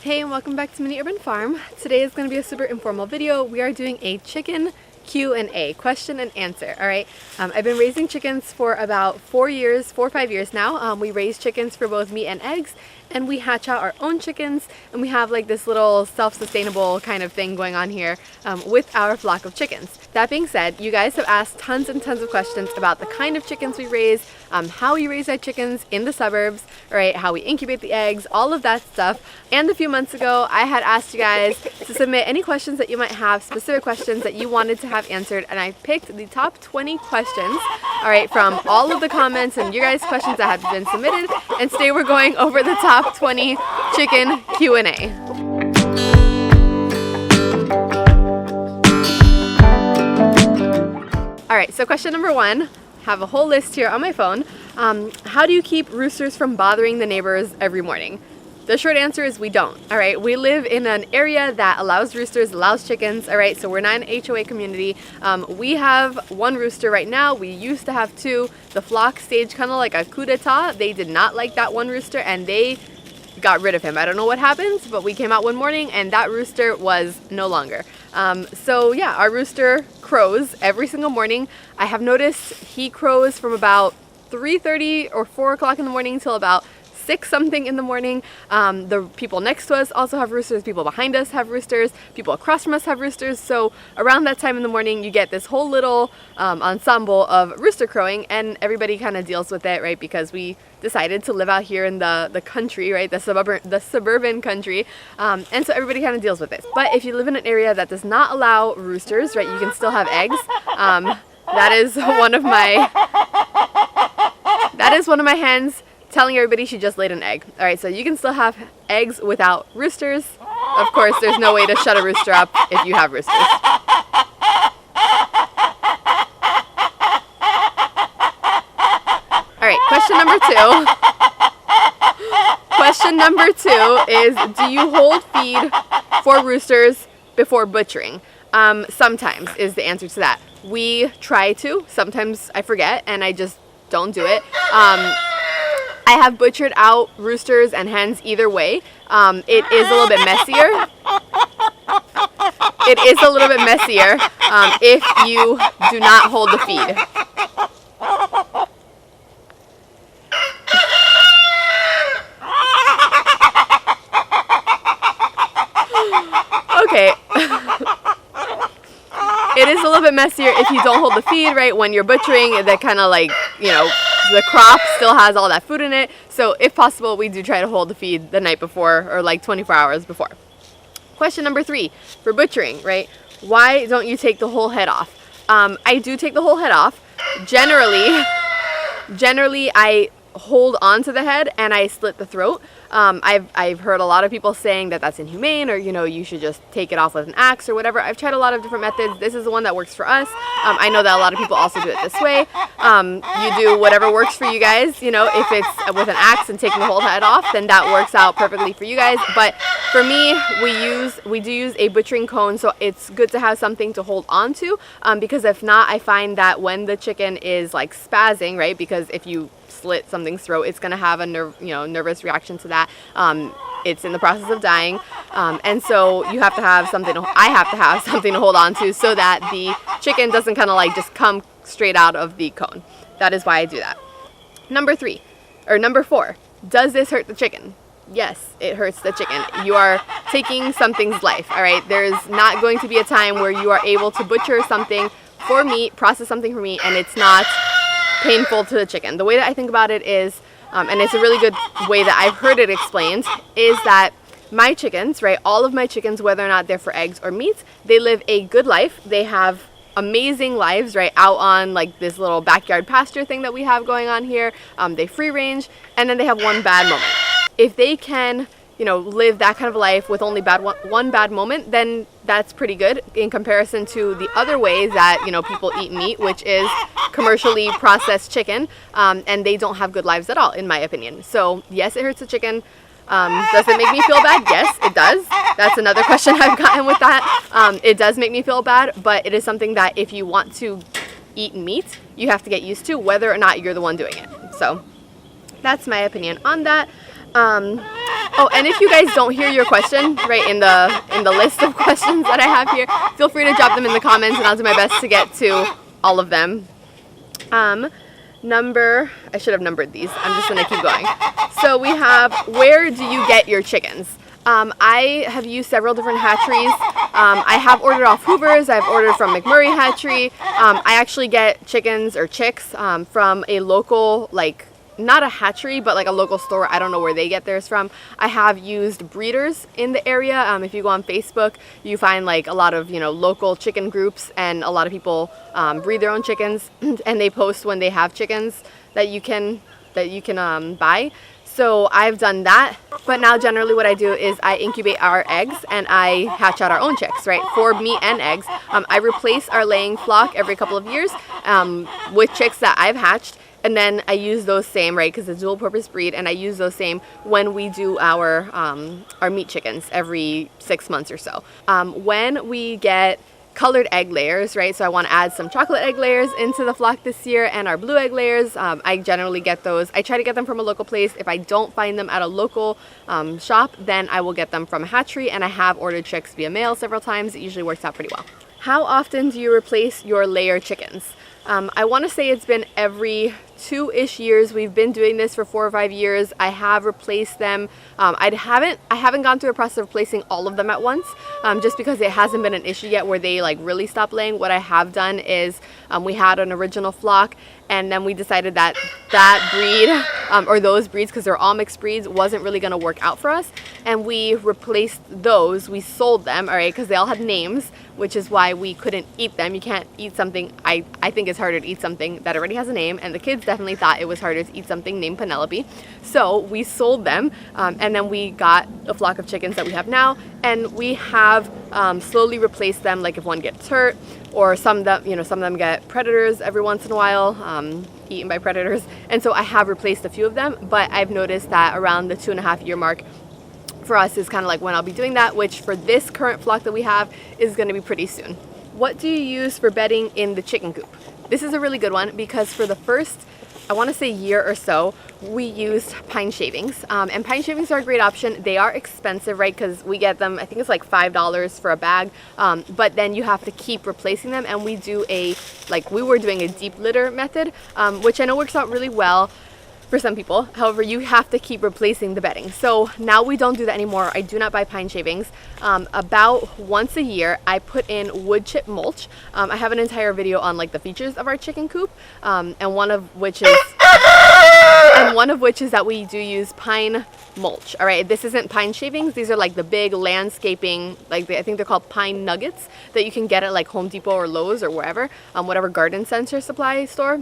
Hey, and welcome back to Mini Urban Farm. Today is going to be a super informal video. We are doing a chicken Q&A, question and answer. All right. I've been raising chickens for about 4 or 5 years now. We raise chickens for both meat and eggs, and we hatch out our own chickens, and we have like this little self-sustainable kind of thing going on here with our flock of chickens. That being said, you guys have asked tons and tons of questions about the kind of chickens we raise, how we raise our chickens in the suburbs, right? How we incubate the eggs, all of that stuff. And a few months ago, I had asked you guys to submit any questions that you might have, specific questions that you wanted to have answered, and I picked the top 20 questions, all right, from all of the comments and your guys' questions that have been submitted. And today we're going over the top 20 chicken Q&A. All right, so question number one, have a whole list here on my phone. How do you keep roosters from bothering the neighbors every morning? The short answer is we don't, all right? We live in an area that allows roosters, allows chickens, all right? So we're not an HOA community. We have one rooster right now. We used to have two. The flock staged kind of like a coup d'etat. They did not like that one rooster, and they got rid of him. I don't know what happened, but we came out one morning and that rooster was no longer. So yeah, our rooster crows every single morning. I have noticed he crows from about 3:30 or 4 o'clock in the morning till about 6 something in the morning. The people next to us also have roosters. People behind us have roosters. People across from us have roosters. So around that time in the morning, you get this whole little ensemble of rooster crowing, and everybody kind of deals with it, right? Because we decided to live out here in the country, right? The suburban country. And so everybody kind of deals with it. But if you live in an area that does not allow roosters, right, you can still have eggs. That is one of my hens telling everybody she just laid an egg. All right, so you can still have eggs without roosters. Of course, there's no way to shut a rooster up if you have roosters. All right, question number two. Question number two is, do you hold feed for roosters before butchering? Sometimes is the answer to that. We try to. Sometimes I forget and I just don't do it. I have butchered out roosters and hens either way. It is a little bit messier. It is a little bit messier if you do not hold the feed. Okay. It is a little bit messier if you don't hold the feed, right? When you're butchering, that kind of like, you know, the crop still has all that food in it. So if possible, we do try to hold the feed the night before or like 24 hours before. Question number three, for butchering, right? Why don't you take the whole head off? I do take the whole head off. Generally, I hold on to the head and I slit the throat. I've heard a lot of people saying that that's inhumane, or you know, you should just take it off with an axe or whatever. I've tried a lot of different methods. This is the one that works for us. I know that a lot of people also do it this way. You do whatever works for you guys. You know, if it's with an axe and taking the whole head off, then that works out perfectly for you guys. But for me, we do use a butchering cone, so it's good to have something to hold on to, because if not, I find that when the chicken is like spazzing, right? Because if you slit something's throat, it's going to have a nervous reaction to that. It's in the process of dying, and so you have to have something. I have to have something to hold on to so that the chicken doesn't kind of like just come straight out of the cone. That is why I do that. Number four. Does this hurt the chicken? Yes, it hurts the chicken. You are taking something's life. All right. There's not going to be a time where you are able to butcher something for meat, process something for meat, and it's not painful to the chicken. The way that I think about it is, and it's a really good way that I've heard it explained, is that my chickens, right, all of my chickens, whether or not they're for eggs or meat, they live a good life. They have amazing lives, right, out on like this little backyard pasture thing that we have going on here. They free range, and then they have one bad moment. If they can, you know, live that kind of life with only one bad moment, then that's pretty good in comparison to the other ways that, you know, people eat meat, which is commercially processed chicken, and they don't have good lives at all, in my opinion. So yes, it hurts the chicken. Does it make me feel bad? Yes, it does. That's another question I've gotten with that. It does make me feel bad, but it is something that if you want to eat meat, you have to get used to, whether or not you're the one doing it. So that's my opinion on that. Oh, and if you guys don't hear your question right in the list of questions that I have here, feel free to drop them in the comments and I'll do my best to get to all of them. I should have numbered these. I'm just gonna keep going. So we have, where do you get your chickens? I have used several different hatcheries. I have ordered off Hoover's. I've ordered from McMurray Hatchery. I actually get chickens or chicks from a local, like, not a hatchery, but like a local store. I don't know where they get theirs from. I have used breeders in the area. If you go on Facebook, you find like a lot of, local chicken groups, and a lot of people breed their own chickens and they post when they have chickens that you can buy. So I've done that, but now generally what I do is I incubate our eggs and I hatch out our own chicks, right, for meat and eggs. I replace our laying flock every couple of years with chicks that I've hatched, and then I use those same, right, because it's a dual purpose breed, and I use those same when we do our meat chickens every 6 months or so. When we get colored egg layers, right? So I want to add some chocolate egg layers into the flock this year, and our blue egg layers, I generally get those. I try to get them from a local place. If I don't find them at a local shop, then I will get them from a hatchery, and I have ordered chicks via mail several times. It usually works out pretty well. How often do you replace your layer chickens? I want to say it's been every 2-ish years. We've been doing this for 4 or 5 years. I have replaced them. I haven't gone through a process of replacing all of them at once, just because it hasn't been an issue yet where they like really stop laying. What I have done is we had an original flock, and then we decided that breed or those breeds, because they're all mixed breeds, wasn't really going to work out for us, and we replaced those. We sold them, all right, because they all had names, which is why we couldn't eat them. You can't eat something. I think it's harder to eat something that already has a name, and the kids definitely thought it was harder to eat something named Penelope. So we sold them, and then we got a flock of chickens that we have now, and we have slowly replaced them. Like if one gets hurt, or some of them get predators every once in a while, eaten by predators, and so I have replaced a few of them. But I've noticed that around the 2.5-year mark for us is kind of like when I'll be doing that, which for this current flock that we have is going to be pretty soon. What do you use for bedding in the chicken coop? This is a really good one, because for the first, I want to say, year or so, we used pine shavings, and pine shavings are a great option. They are expensive, right, because we get them, I think it's like $5 for a bag, but then you have to keep replacing them, and we were doing a deep litter method, which I know works out really well for some people. However, you have to keep replacing the bedding. So now we don't do that anymore. I do not buy pine shavings. About once a year, I put in wood chip mulch. I have an entire video on like the features of our chicken coop, and one of which is that we do use pine mulch. All right, this isn't pine shavings. These are like the big landscaping, I think they're called pine nuggets, that you can get at like Home Depot or Lowe's or wherever, whatever garden center supply store.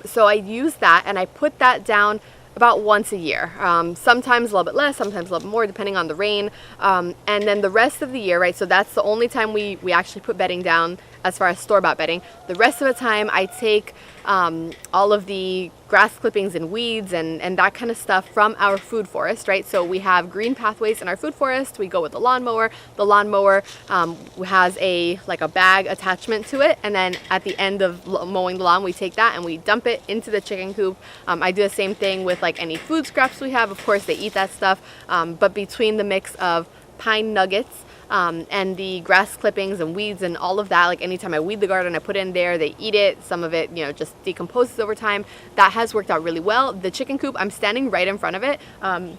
So I use that, and I put that down about once a year. Sometimes a little bit less, sometimes a little bit more, depending on the rain. And then the rest of the year, right, so that's the only time we actually put bedding down as far as store-bought bedding. The rest of the time, I take all of the grass clippings and weeds and that kind of stuff from our food forest, right? So we have green pathways in our food forest. We go with the lawnmower. The lawnmower has a bag attachment to it, and then at the end of mowing the lawn, we take that and we dump it into the chicken coop. I do the same thing with like any food scraps we have. Of course, they eat that stuff, but between the mix of pine nuggets and the grass clippings and weeds and all of that, like anytime I weed the garden, I put it in there, they eat it. Some of it, just decomposes over time. That has worked out really well. The chicken coop, I'm standing right in front of it. I'm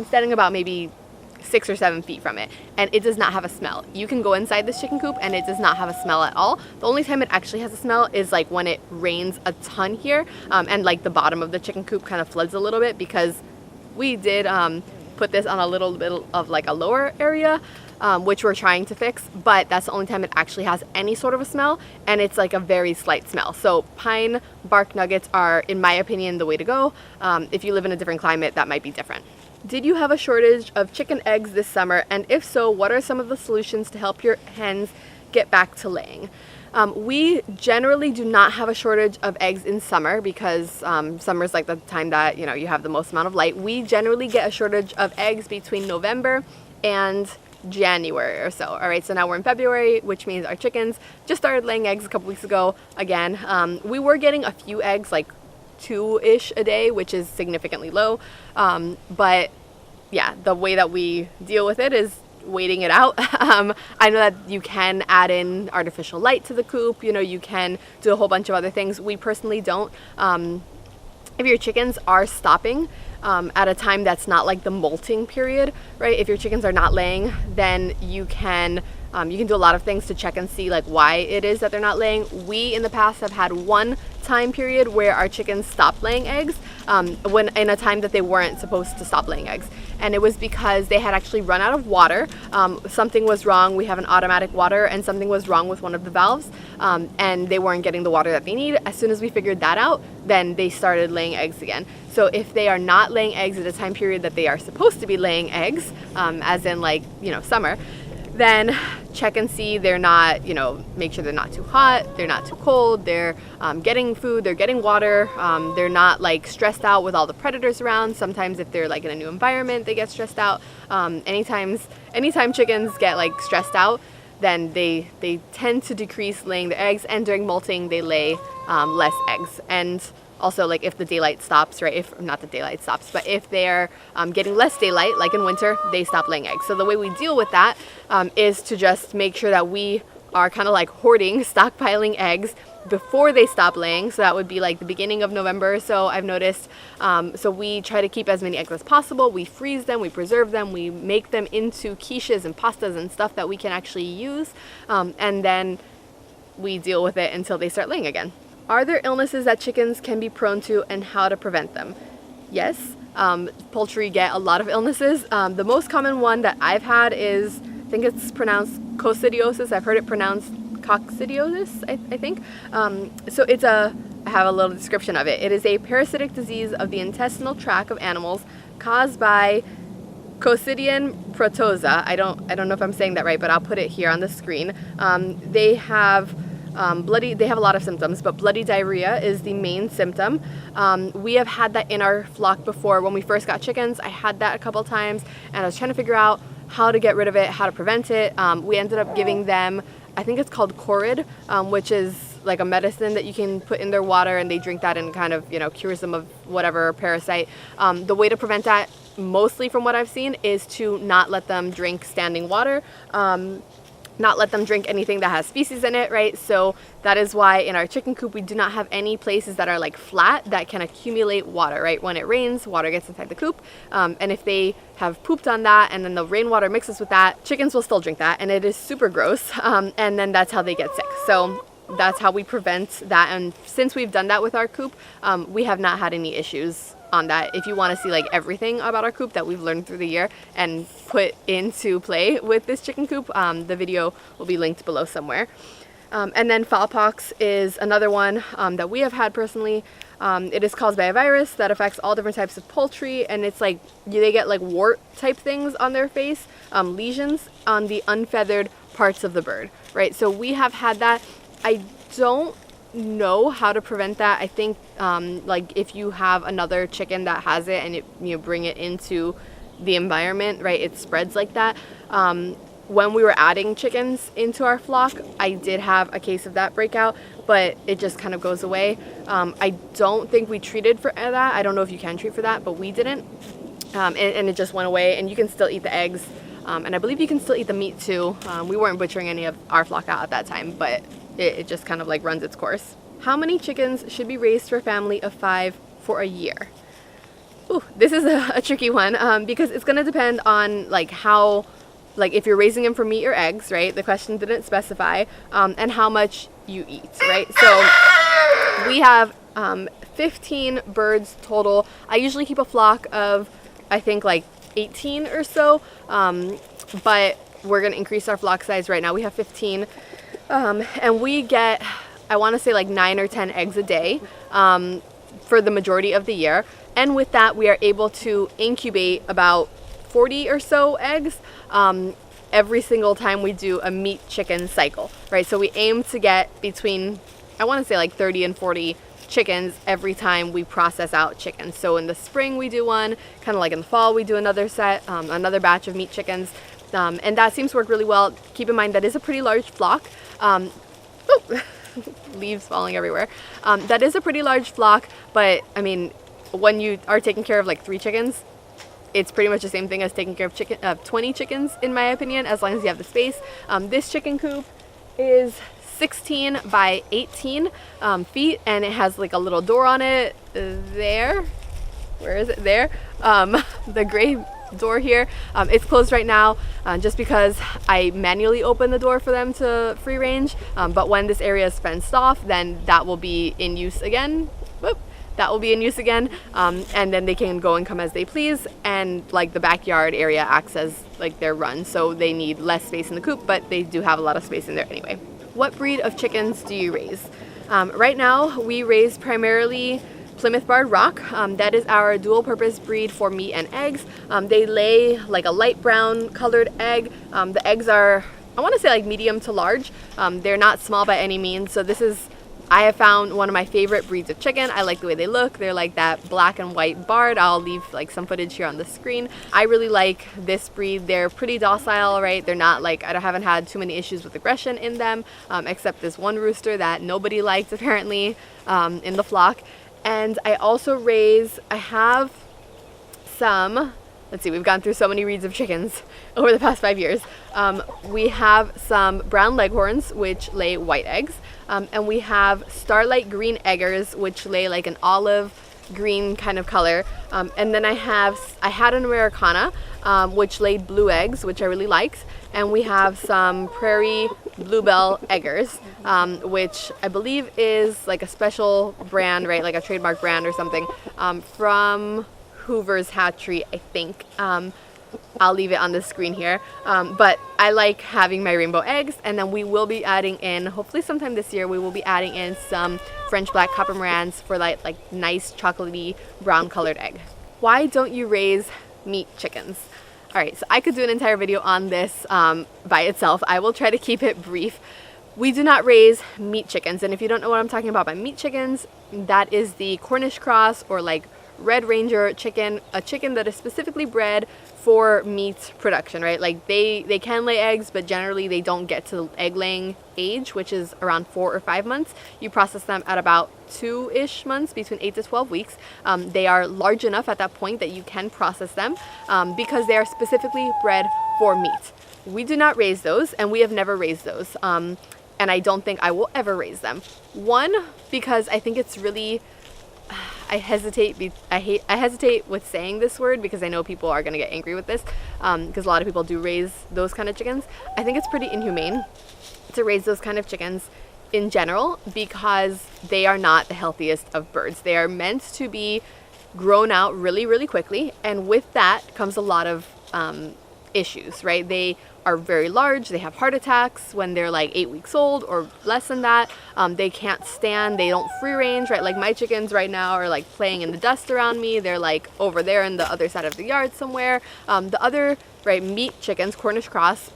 standing about maybe 6 or 7 feet from it, and it does not have a smell. You can go inside this chicken coop and it does not have a smell at all. The only time it actually has a smell is like when it rains a ton here, and like the bottom of the chicken coop kind of floods a little bit, because we did put this on a little bit of like a lower area, which we're trying to fix, but that's the only time it actually has any sort of a smell, and it's like a very slight smell. So pine bark nuggets are, in my opinion, the way to go. If you live in a different climate, that might be different. Did you have a shortage of chicken eggs this summer? And if so, what are some of the solutions to help your hens get back to laying? We generally do not have a shortage of eggs in summer, because summer is like the time that you have the most amount of light. We generally get a shortage of eggs between November and January or so. All right, so now we're in February, which means our chickens just started laying eggs a couple weeks ago again. We were getting a few eggs, like 2-ish a day, which is significantly low, but yeah, the way that we deal with it is waiting it out. I know that you can add in artificial light to the coop, you know, you can do a whole bunch of other things. We personally don't. If your chickens are stopping at a time that's not like the molting period, right? If your chickens are not laying, then you can do a lot of things to check and see like why it is that they're not laying. We in the past have had one time period where our chickens stopped laying eggs when in a time that they weren't supposed to stop laying eggs, and it was because they had actually run out of water. Something was wrong. We have an automatic water, and something was wrong with one of the valves, and they weren't getting the water that they need. As soon as we figured that out, then they started laying eggs again. So if they are not laying eggs at a time period that they are supposed to be laying eggs, as in like, you know, summer, then check and see they're not, you know, make sure they're not too hot, they're not too cold, they're getting food, they're getting water, they're not like stressed out with all the predators around. Sometimes if they're like in a new environment, they get stressed out. Anytime chickens get like stressed out, then they tend to decrease laying their eggs, and during molting they lay less eggs. And also, like if the daylight stops, right, if not the daylight stops, but if they're getting less daylight, like in winter, they stop laying eggs. So the way we deal with that is to just make sure that we are kind of like hoarding, stockpiling eggs before they stop laying. So that would be like the beginning of November or so, I've noticed. So we try to keep as many eggs as possible. We freeze them, we preserve them, we make them into quiches and pastas and stuff that we can actually use, and then we deal with it until they start laying again. Are there illnesses that chickens can be prone to, and how to prevent them? Yes, poultry get a lot of illnesses. The most common one that I've had is, I think it's pronounced coccidiosis. I've heard it pronounced coccidiosis, I think. So I have a little description of it. It is a parasitic disease of the intestinal tract of animals caused by Coccidian protozoa. I don't know if I'm saying that right, but I'll put it here on the screen. They have they have a lot of symptoms, but bloody diarrhea is the main symptom. We have had that in our flock before. When we first got chickens, I had that a couple times, and I was trying to figure out how to get rid of it, how to prevent it. We ended up giving them, I think it's called Corid, which is like a medicine that you can put in their water, and they drink that and kind of, you know, cures them of whatever parasite. The way to prevent that, mostly from what I've seen, is to not let them drink standing water. Not let them drink anything that has species in it, right? So that is why in our chicken coop we do not have any places that are like flat that can accumulate water, right? When it rains, water gets inside the coop, and if they have pooped on that and then the rainwater mixes with that, chickens will still drink that, and it is super gross, and then that's how they get sick. So that's how we prevent that, and since we've done that with our coop, we have not had any issues on that. If you want to see like everything about our coop that we've learned through the year and put into play with this chicken coop, the video will be linked below somewhere. And then fowl pox is another one that we have had personally. It is caused by a virus that affects all different types of poultry, and it's like they get like wart type things on their face, lesions on the unfeathered parts of the bird, right? So we have had that. I don't know how to prevent that. I think like if you have another chicken that has it and you bring it into the environment, right, it spreads like that. When we were adding chickens into our flock, I did have a case of that breakout, but it just kind of goes away. I don't think we treated for that. I don't know if you can treat for that, but we didn't, and it just went away. And you can still eat the eggs, and I believe you can still eat the meat too. We weren't butchering any of our flock out at that time, but it just kind of like runs its course. How many chickens should be raised for a family of 5 for a year? Ooh, this is a tricky one, because it's going to depend on like how, like if you're raising them for meat or eggs, right? The question didn't specify, and how much you eat, right? So we have 15 birds total. I usually keep a flock of, I think like 18 or so, but we're going to increase our flock size. Right now we have 15. And we get, I want to say like 9 or 10 eggs a day for the majority of the year. And with that, we are able to incubate about 40 or so eggs every single time we do a meat chicken cycle, right? So we aim to get between, I want to say like 30 and 40 chickens every time we process out chickens. So in the spring we do one, kind of like in the fall we do another set, another batch of meat chickens. And that seems to work really well. Keep in mind that is a pretty large flock. Leaves falling everywhere. That is a pretty large flock, but I mean, when you are taking care of like 3 chickens, it's pretty much the same thing as taking care of 20 chickens, in my opinion, as long as you have the space. This chicken coop is 16 by 18 feet, and it has like a little door on it there. Where is it? There. The gray door here. It's closed right now just because I manually open the door for them to free range. But when this area is fenced off, then that will be in use again. Whoop. That will be in use again, and then they can go and come as they please, and like the backyard area acts as like their run, so they need less space in the coop, but they do have a lot of space in there anyway. What breed of chickens do you raise? Right now we raise primarily Plymouth Barred Rock. That is our dual purpose breed for meat and eggs. They lay like a light brown colored egg. The eggs are, I want to say, like medium to large. They're not small by any means, so this is, I have found, one of my favorite breeds of chicken. I like the way they look. They're like that black and white barred. I'll leave like some footage here on the screen. I really like this breed. They're pretty docile, right? They're not like, I haven't had too many issues with aggression in them, except this one rooster that nobody liked apparently in the flock. And I also I have some, let's see, we've gone through so many breeds of chickens over the past 5 years. We have some brown leghorns, which lay white eggs. And we have starlight green eggers, which lay like an olive green kind of color. And then I had an Americana, which laid blue eggs, which I really liked. And we have some prairie bluebell eggers, which I believe is like a special brand, right? Like a trademark brand or something, from Hoover's Hatchery, I think. I'll leave it on the screen here, but I like having my rainbow eggs. And then we will be adding in, hopefully sometime this year, we will be adding in some French black copper Morans for like nice chocolatey brown colored egg. Why don't you raise meat chickens? All right, so I could do an entire video on this by itself. I will try to keep it brief. We do not raise meat chickens, and if you don't know what I'm talking about by meat chickens, that is the Cornish cross or like Red Ranger chicken, a chicken that is specifically bred for meat production, right? Like they can lay eggs, but generally they don't get to egg laying age, which is around 4 or 5 months. You process them at about 2-ish months, between 8 to 12 weeks. They are large enough at that point that you can process them because they are specifically bred for meat. We do not raise those, and we have never raised those. And I don't think I will ever raise them. One, because I think it's really, I hesitate with saying this word because I know people are going to get angry with this because a lot of people do raise those kind of chickens. I think it's pretty inhumane to raise those kind of chickens in general because they are not the healthiest of birds. They are meant to be grown out really, really quickly, and with that comes a lot of issues, right? They are very large. They have heart attacks when they're like 8 weeks old or less than that. They can't stand, they don't free range, right? Like my chickens right now are like playing in the dust around me. They're like over there in the other side of the yard somewhere. The other, right, meat chickens, Cornish cross,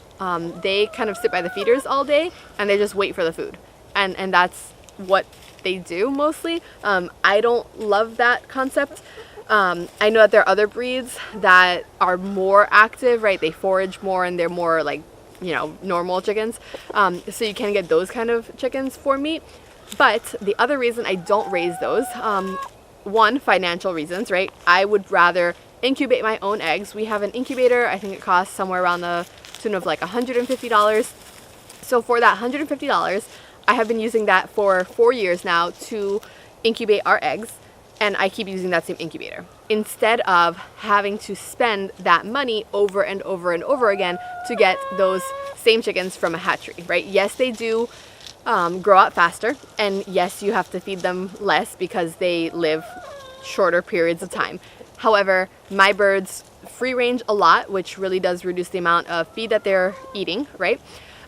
they kind of sit by the feeders all day and they just wait for the food. And that's what they do mostly. I don't love that concept. I know that there are other breeds that are more active, right? They forage more and they're more like, you know, normal chickens. So you can get those kind of chickens for meat. But the other reason I don't raise those, one, financial reasons, right? I would rather incubate my own eggs. We have an incubator. I think it costs somewhere around the tune of like $150. So for that $150, I have been using that for 4 years now to incubate our eggs. And I keep using that same incubator instead of having to spend that money over and over and over again to get those same chickens from a hatchery, right? Yes, they do grow out faster, and yes, you have to feed them less because they live shorter periods of time. However, my birds free range a lot, which really does reduce the amount of feed that they're eating, right?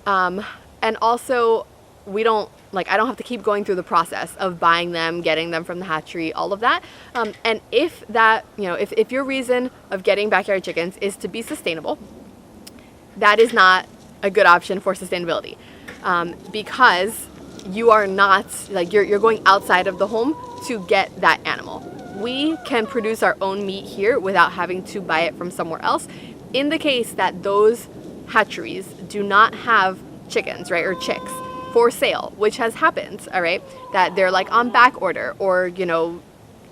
And also, I don't have to keep going through the process of buying them, getting them from the hatchery, all of that. And if that, you know, if your reason of getting backyard chickens is to be sustainable, that is not a good option for sustainability because you are not, like, you're going outside of the home to get that animal. We can produce our own meat here without having to buy it from somewhere else. In the case that those hatcheries do not have chickens, right, or chicks for sale, which has happened, all right, that they're like on back order or, you know,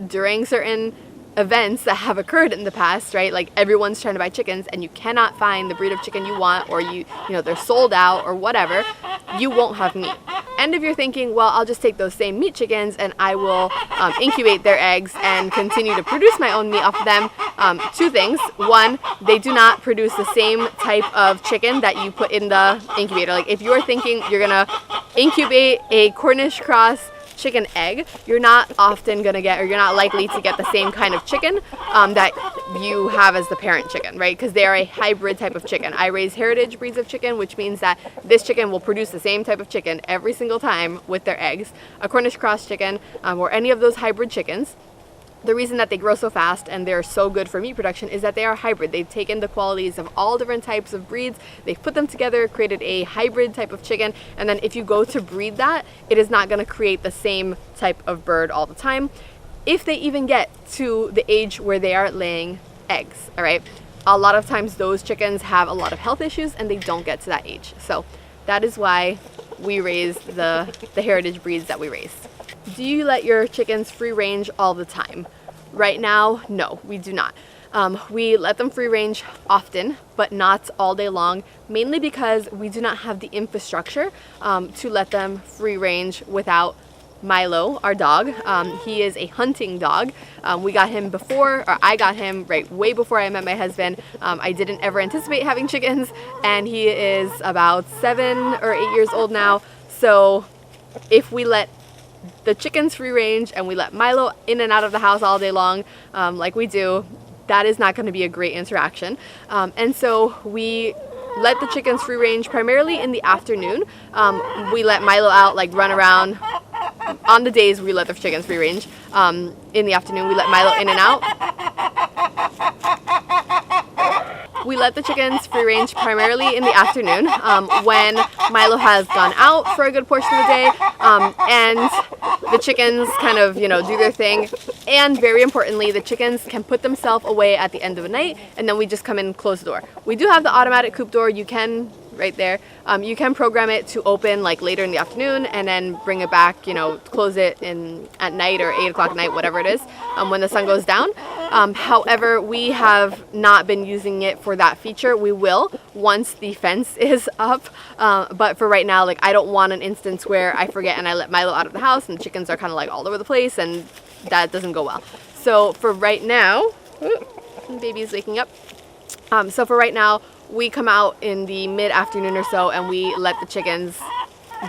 during certain events that have occurred in the past, right? Like everyone's trying to buy chickens and you cannot find the breed of chicken you want, or you know, they're sold out or whatever, you won't have meat. And if you're thinking, well, I'll just take those same meat chickens and I will incubate their eggs and continue to produce my own meat off of them, two things. One, they do not produce the same type of chicken that you put in the incubator. Like if you're thinking you're gonna incubate a Cornish cross chicken egg, you're not often going to get, or you're not likely to get the same kind of chicken that you have as the parent chicken, right? Because they are a hybrid type of chicken. I raise heritage breeds of chicken, which means that this chicken will produce the same type of chicken every single time with their eggs. A Cornish cross chicken or any of those hybrid chickens, the reason that they grow so fast and they're so good for meat production is that they are hybrid. They've taken the qualities of all different types of breeds, they've put them together, created a hybrid type of chicken, and then if you go to breed that, it is not going to create the same type of bird all the time, if they even get to the age where they are laying eggs, all right? A lot of times those chickens have a lot of health issues and they don't get to that age. So that is why we raise the heritage breeds that we raise. Do you let your chickens free range all the time? Right now, no, we do not. We let them free range often, but not all day long, mainly because we do not have the infrastructure to let them free range without Milo, our dog. He is a hunting dog. We got him before, or I got him way before I met my husband. I didn't ever anticipate having chickens, and he is about 7 or 8 years old now. So if we let the chickens free range and we let Milo in and out of the house all day long, like we do, that is not going to be a great interaction. And so we let the chickens free range primarily in the afternoon. We let Milo out, like run around. On the days we let the chickens free range, in the afternoon we let Milo in and out. We let the chickens free range primarily in the afternoon when Milo has gone out for a good portion of the day, and the chickens kind of, you know, do their thing. And very importantly, the chickens can put themselves away at the end of the night, and then we just come in and close the door. We do have the automatic coop door. You can, right there, you can program it to open like later in the afternoon and then bring it back, you know, close it at night or 8 o'clock at night, whatever it is, when the sun goes down. However, we have not been using it for that feature. We will once the fence is up, but for right now, like I don't want an instance where I forget and I let Milo out of the house and the chickens are kind of like all over the place, and that doesn't go well. So for right now, baby's waking up. So for right now, we come out in the mid-afternoon or so and we let the chickens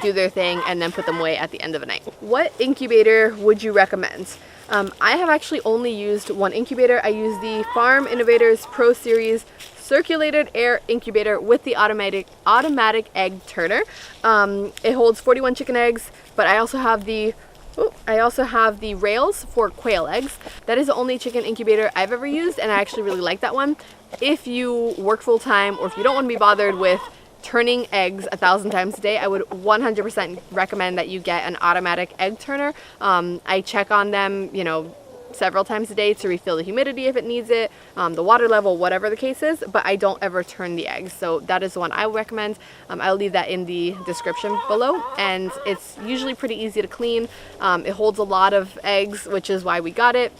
do their thing and then put them away at the end of the night. What incubator would you recommend? I have actually only used one incubator. I use the Farm Innovators Pro Series circulated air incubator with the automatic egg turner. It holds 41 chicken eggs, but I also have the rails for quail eggs. That is the only chicken incubator I've ever used, and I actually really like that one. If you work full time or if you don't want to be bothered with turning eggs 1,000 times a day, I would 100% recommend that you get an automatic egg turner. I check on them, you know, several times a day to refill the humidity if it needs it, the water level, whatever the case is, but I don't ever turn the eggs. So that is the one I would recommend. I'll leave that in the description below, and it's usually pretty easy to clean. It holds a lot of eggs, which is why we got it.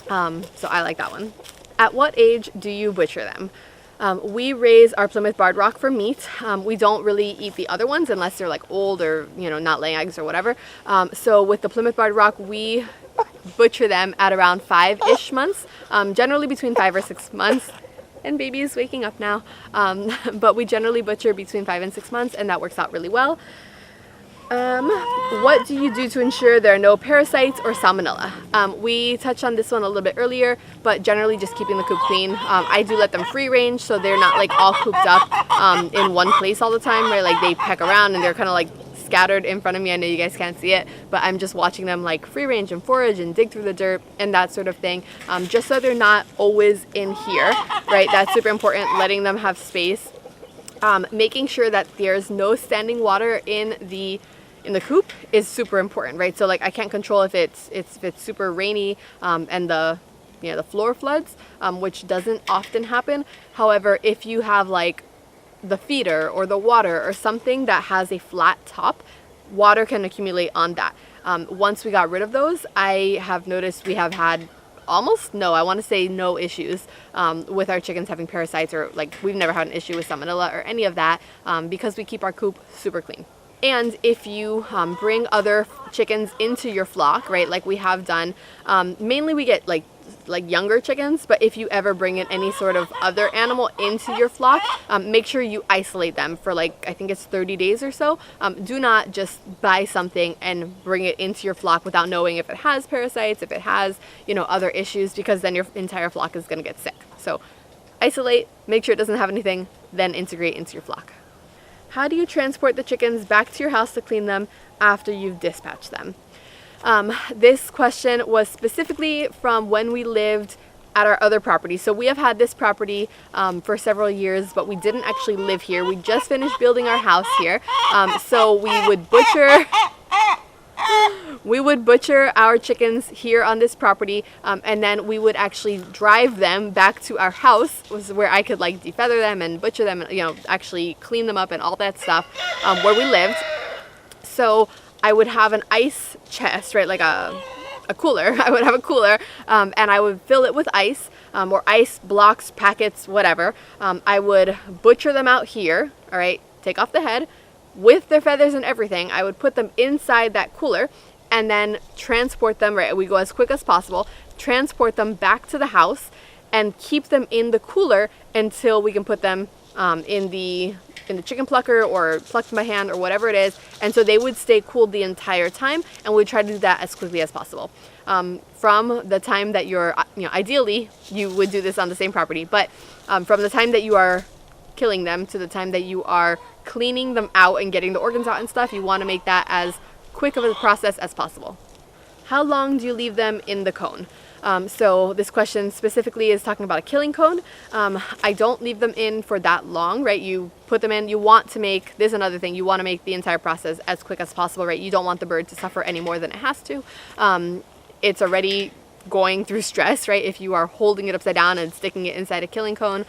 So I like that one. At what age do you butcher them? We raise our Plymouth Barred Rock for meat. We don't really eat the other ones unless they're like old or, you know, not laying eggs or whatever. So with the Plymouth Barred Rock, we butcher them at around 5-ish months, generally between 5 or 6 months. And baby is waking up now. But we generally butcher between 5 and 6 months, and that works out really well. What do you do to ensure there are no parasites or salmonella? We touched on this one a little bit earlier, but generally just keeping the coop clean. I do let them free range, so they're not like all cooped up in one place all the time, right? Like they peck around and they're kind of like scattered in front of me. I know you guys can't see it, but I'm just watching them like free range and forage and dig through the dirt and that sort of thing, just so they're not always in here, right? That's super important, letting them have space. Making sure that there's no standing water in the coop is super important, right? So like I can't control if it's super rainy and the floor floods, which doesn't often happen. However, if you have like the feeder or the water or something that has a flat top, water can accumulate on that. Once we got rid of those, I have noticed we have had almost no, I want to say no issues with our chickens having parasites, or like we've never had an issue with salmonella or any of that, because we keep our coop super clean. And if you bring other chickens into your flock, right, like we have done, mainly we get like younger chickens, but if you ever bring in any sort of other animal into your flock, make sure you isolate them for like, I think it's 30 days or so. Do not just buy something and bring it into your flock without knowing if it has parasites, if it has, you know, other issues, because then your entire flock is going to get sick. So isolate, make sure it doesn't have anything, then integrate into your flock. How do you transport the chickens back to your house to clean them after you've dispatched them? This question was specifically from when we lived at our other property. So we have had this property for several years, but we didn't actually live here. We just finished building our house here. So we would butcher our chickens here on this property, and then we would actually drive them back to our house, was where I could like defeather them and butcher them and, you know, actually clean them up and all that stuff, where we lived. So I would have an ice chest, right, like a cooler. I would have a cooler, and I would fill it with ice, or ice blocks, packets, whatever. I would butcher them out here, all right, take off the head, with their feathers and everything. I would put them inside that cooler and then transport them, right, we go as quick as possible, transport them back to the house and keep them in the cooler until we can put them in the chicken plucker or plucked by hand or whatever it is. And so they would stay cooled the entire time, and we'd try to do that as quickly as possible. From the time that you're, you know, ideally you would do this on the same property, but from the time that you are killing them to the time that you are cleaning them out and getting the organs out and stuff, you want to make that as quick of a process as possible. How long do you leave them in the cone? So this question specifically is talking about a killing cone. I don't leave them in for that long, right? You put them in, you want to make, this is another thing, you want to make the entire process as quick as possible, right? You don't want the bird to suffer any more than it has to. It's already going through stress, right? If you are holding it upside down and sticking it inside a killing cone,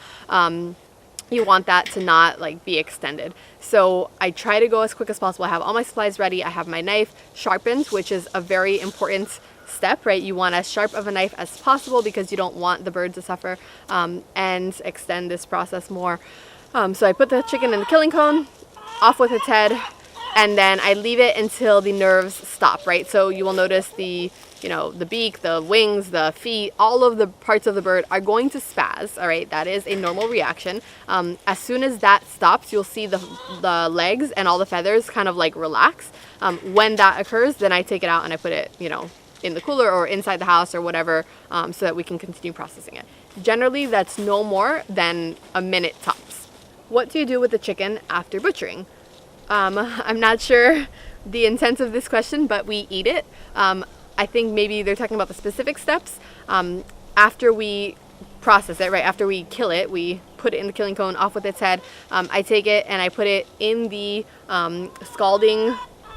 you want that to not like be extended. So I try to go as quick as possible. I have all my supplies ready. I have my knife sharpened, which is a very important step, right? You want as sharp of a knife as possible because you don't want the bird to suffer and extend this process more. So I put the chicken in the killing cone, off with its head, and then I leave it until the nerves stop, right? So you will notice the, you know, the beak, the wings, the feet, all of the parts of the bird are going to spaz, all right? That is a normal reaction. As soon as that stops, you'll see the legs and all the feathers kind of like relax. When that occurs, then I take it out and I put it, you know, in the cooler or inside the house or whatever, so that we can continue processing it. Generally, that's no more than a minute tops. What do you do with the chicken after butchering? I'm not sure the intent of this question, but we eat it. I think maybe they're talking about the specific steps. After we process it, right, after we kill it, we put it in the killing cone, off with its head. I take it and I put it in the scalding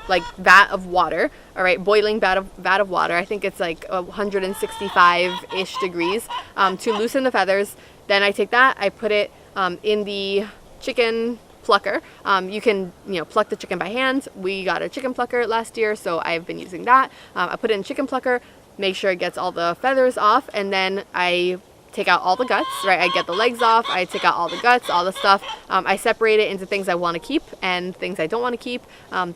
like vat of water, all right, boiling vat of water. I think it's like 165-ish degrees to loosen the feathers. Then I take that, I put it in the chicken plucker. You can, you know, pluck the chicken by hand. We got a chicken plucker last year, so I've been using that. I put it in chicken plucker, make sure it gets all the feathers off, and then I take out all the guts, right? I get the legs off, I take out all the guts, all the stuff. I separate it into things I want to keep and things I don't want to keep.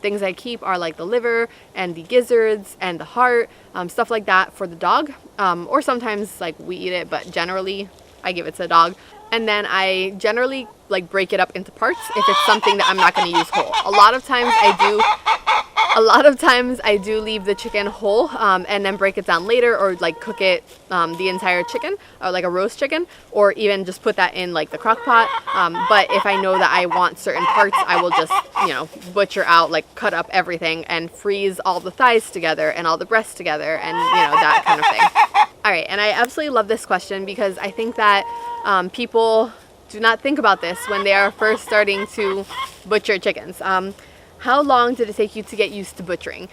Things I keep are like the liver and the gizzards and the heart, stuff like that for the dog. Or sometimes like we eat it, but generally I give it to the dog. And then I generally like break it up into parts if it's something that I'm not going to use whole. A lot of times I do leave the chicken whole and then break it down later, or like cook it the entire chicken, or like a roast chicken, or even just put that in like the crock pot. But if I know that I want certain parts, I will just, you know, butcher out, like cut up everything and freeze all the thighs together and all the breasts together and, you know, that kind of thing. All right, and I absolutely love this question because I think that people do not think about this when they are first starting to butcher chickens. How long did it take you to get used to butchering?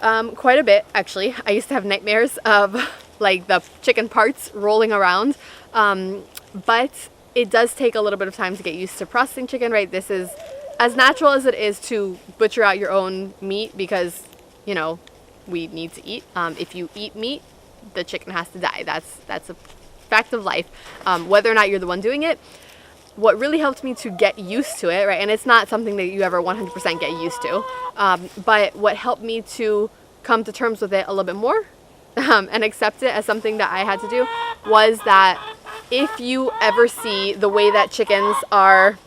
Quite a bit, actually. I used to have nightmares of like the chicken parts rolling around, but it does take a little bit of time to get used to processing chicken, right? This is as natural as it is to butcher out your own meat because, you know, we need to eat. If you eat meat, the chicken has to die. That's a fact of life, whether or not you're the one doing it. What really helped me to get used to it, right, and it's not something that you ever 100% get used to, but what helped me to come to terms with it a little bit more and accept it as something that I had to do was that if you ever see the way that chickens are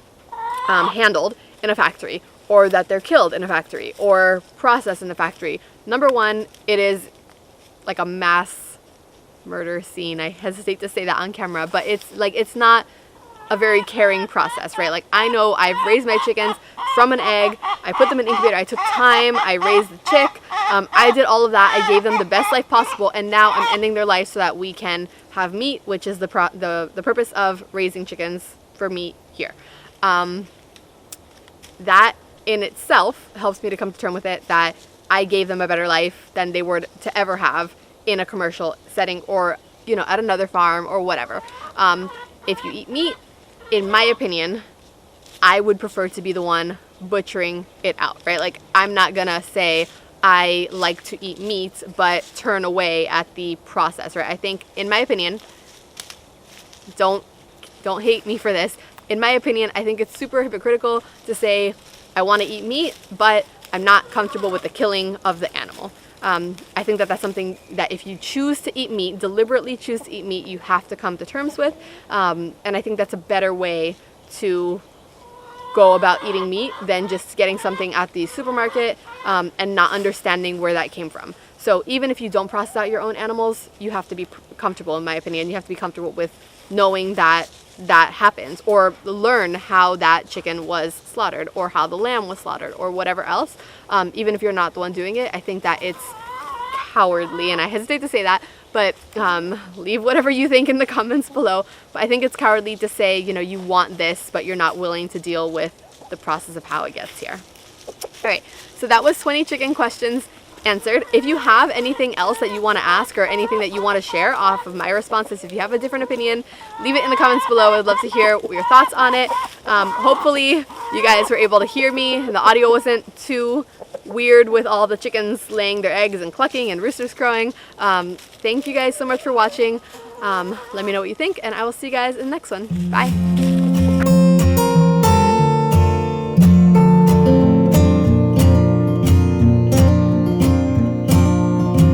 handled in a factory, or that they're killed in a factory or processed in a factory, number one, it is like a mass murder scene. I hesitate to say that on camera, but it's not a very caring process, right? Like, I know I've raised my chickens from an egg, I put them in an incubator, I took time, I raised the chick, I did all of that, I gave them the best life possible, and now I'm ending their life so that we can have meat, which is the purpose of raising chickens for meat here. That in itself helps me to come to terms with it, that I gave them a better life than they were to ever have in a commercial setting, or, you know, at another farm or whatever. If you eat meat, in my opinion, I would prefer to be the one butchering it out, right? Like, I'm not gonna say I like to eat meat but turn away at the process, right? I think, in my opinion, don't hate me for this, in my opinion, I think it's super hypocritical to say I want to eat meat but I'm not comfortable with the killing of the animal. I think that that's something that if you choose to eat meat, deliberately choose to eat meat, you have to come to terms with. And I think that's a better way to go about eating meat than just getting something at the supermarket and not understanding where that came from. So even if you don't process out your own animals, you have to be comfortable, in my opinion. You have to be comfortable with knowing that that happens, or learn how that chicken was slaughtered, or how the lamb was slaughtered, or whatever else. Even if you're not the one doing it, I think that it's cowardly, and I hesitate to say that, but leave whatever you think in the comments below. But I think it's cowardly to say, you know, you want this, but you're not willing to deal with the process of how it gets here. All right, so that was 20 chicken questions answered. If you have anything else that you want to ask, or anything that you want to share off of my responses, if you have a different opinion, leave it in the comments below. I'd love to hear your thoughts on it. Hopefully you guys were able to hear me and the audio wasn't too weird with all the chickens laying their eggs and clucking and roosters crowing. Thank you guys so much for watching. Let me know what you think, and I will see you guys in the next one. Bye.